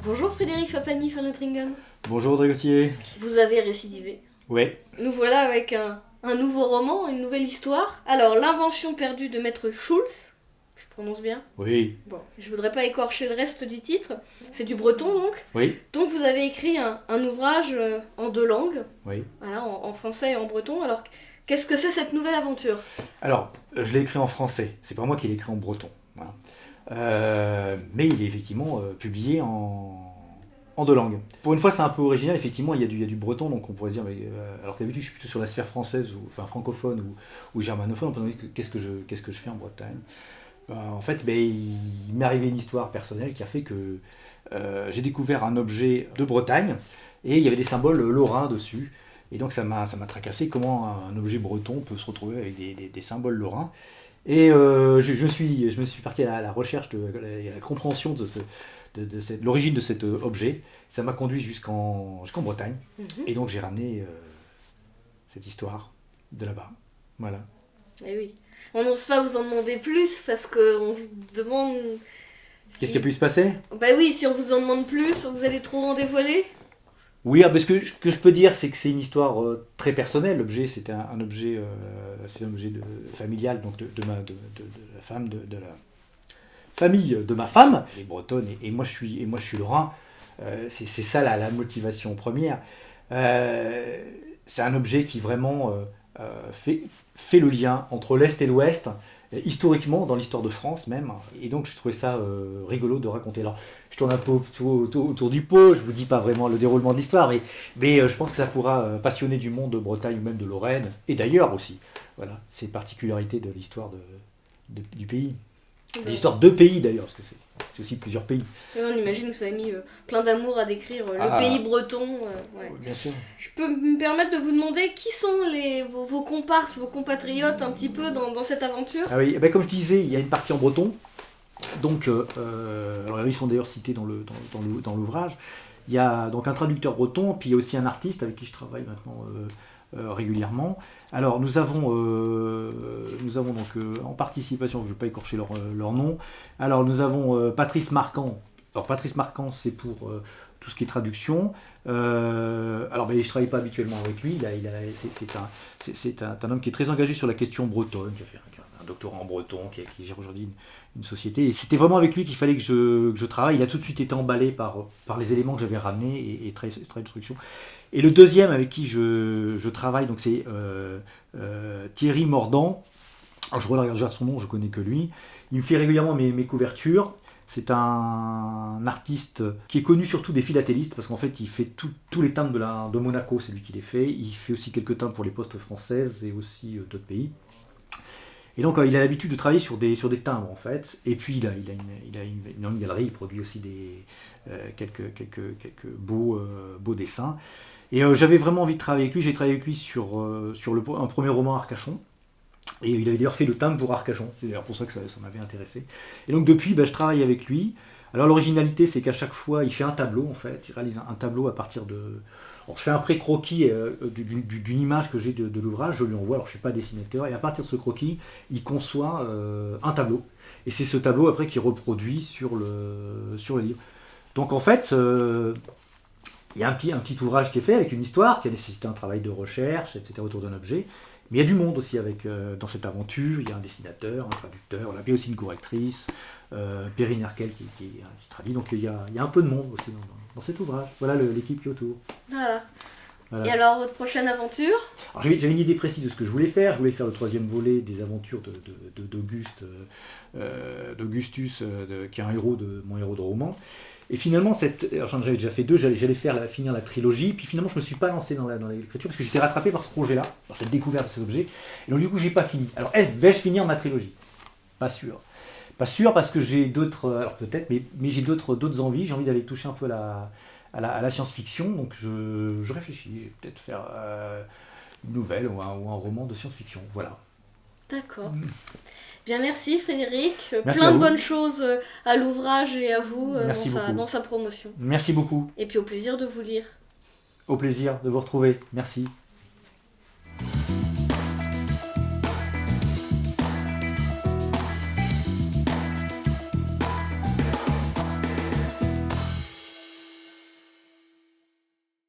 Bonjour Frédéric Fapani van Nottingham. Bonjour Audrey Gauthier. Vous avez récidivé. Ouais. Nous voilà avec un nouveau roman, une nouvelle histoire. Alors, l'invention perdue de Maître Schulz. Je prononce bien? Oui. Bon, je voudrais pas écorcher le reste du titre. C'est du breton donc. Oui. Donc vous avez écrit un ouvrage en 2 langues. Oui. Voilà, en français et en breton. Alors, qu'est-ce que c'est cette nouvelle aventure? Alors, je l'ai écrit en français. C'est pas moi qui l'ai écrit en breton. Voilà. Mais il est effectivement publié en 2 langues. Pour une fois, c'est un peu original. Effectivement, il y a du breton, donc on pourrait dire. Mais, alors que d'habitude, je suis plutôt sur la sphère française, enfin francophone ou germanophone. On peut demander qu'est-ce que je fais en Bretagne. En fait, il m'est arrivé une histoire personnelle qui a fait que j'ai découvert un objet de Bretagne et il y avait des symboles lorrains dessus. Et donc ça m'a tracassé comment un objet breton peut se retrouver avec des symboles lorrains. Et je me suis parti à la recherche et à la compréhension de l'origine de cet objet. Ça m'a conduit jusqu'en Bretagne. Et donc j'ai ramené cette histoire de là-bas. Voilà. Eh oui. On n'ose pas vous en demander plus parce qu'on se demande... Qu'est-ce qui a pu se passer? Bah oui, si on vous en demande plus, vous allez trop en dévoiler? Oui, ce que je peux dire, c'est que c'est une histoire très personnelle. L'objet, c'est un objet, familial, donc de la femme, de la famille de ma femme, elle est bretonne et moi je suis lorrain. C'est ça la motivation première. C'est un objet qui vraiment fait le lien entre l'Est et l'Ouest, historiquement, dans l'histoire de France même. Et donc je trouvais ça rigolo de raconter. Alors je tourne un peu autour du pot, je vous dis pas vraiment le déroulement de l'histoire, mais je pense que ça pourra passionner du monde de Bretagne ou même de Lorraine, et d'ailleurs aussi. Voilà, c'est particularité de l'histoire du pays. L'histoire de pays d'ailleurs, parce que c'est aussi plusieurs pays. Et on imagine que vous avez mis plein d'amour à décrire le pays breton. Ouais. Bien sûr. Je peux me permettre de vous demander qui sont vos comparses, vos compatriotes un petit peu dans cette aventure? Ah oui, comme je disais, il y a une partie en breton. Donc, alors ils sont d'ailleurs cités dans l'ouvrage. Il y a donc un traducteur breton, puis il y a aussi un artiste avec qui je travaille maintenant régulièrement. Alors nous avons donc en participation, je ne vais pas écorcher leur nom. Alors nous avons Patrice Marquand. Alors Patrice Marquand, c'est pour tout ce qui est traduction. Alors je ne travaille pas habituellement avec lui. C'est un homme qui est très engagé sur la question bretonne, qui a fait un doctorat en breton, qui gère aujourd'hui une société. Et c'était vraiment avec lui qu'il fallait que je travaille. Il a tout de suite été emballé par les éléments que j'avais ramenés et traduction. Et le deuxième avec qui je travaille, donc c'est Thierry Mordant. Alors je regarde son nom, je connais que lui. Il me fait régulièrement mes couvertures. C'est un artiste qui est connu surtout des philatélistes, parce qu'en fait il fait tous les timbres de Monaco, c'est lui qui les fait. Il fait aussi quelques timbres pour les postes françaises et aussi d'autres pays. Et donc il a l'habitude de travailler sur des timbres en fait. Et puis il a une galerie, il produit aussi quelques beaux dessins. Et j'avais vraiment envie de travailler avec lui. J'ai travaillé avec lui sur un premier roman Arcachon. Et il avait d'ailleurs fait le timbre pour Arcachon. C'est d'ailleurs pour ça que ça m'avait intéressé. Et donc depuis, je travaille avec lui. Alors l'originalité, c'est qu'à chaque fois, il fait un tableau en fait. Il réalise un tableau à partir de... Alors, je fais un pré-croquis d'une image que j'ai de l'ouvrage. Je lui envoie. Alors je ne suis pas dessinateur. Et à partir de ce croquis, il conçoit un tableau. Et c'est ce tableau après qu'il reproduit sur le livre. Donc en fait... il y a un petit ouvrage qui est fait avec une histoire qui a nécessité un travail de recherche, etc. autour d'un objet. Mais il y a du monde aussi dans cette aventure. Il y a un dessinateur, un traducteur, il y a aussi une correctrice, Perrine Herkel qui traduit. Donc il y a un peu de monde aussi dans cet ouvrage. Voilà l'équipe qui est autour. Voilà. Et alors, votre prochaine aventure? Alors, j'avais une idée précise de ce que je voulais faire. Je voulais faire le 3e volet des aventures d'Augustus, qui est mon héros de roman. Et finalement, j'en avais déjà fait 2, j'allais finir la trilogie, puis finalement je ne me suis pas lancé dans l'écriture parce que j'étais rattrapé par ce projet-là, par cette découverte de cet objet, et donc du coup j'ai pas fini. Alors vais-je finir ma trilogie? Pas sûr. Pas sûr parce que j'ai d'autres, alors peut-être, mais j'ai d'autres envies, j'ai envie d'aller toucher un peu à la science-fiction, donc je réfléchis, je vais peut-être faire une nouvelle ou un roman de science-fiction, voilà. D'accord. Bien, merci Frédéric. Merci Plein de bonnes choses à l'ouvrage et à vous dans sa promotion. Merci beaucoup. Et puis au plaisir de vous lire. Au plaisir de vous retrouver. Merci.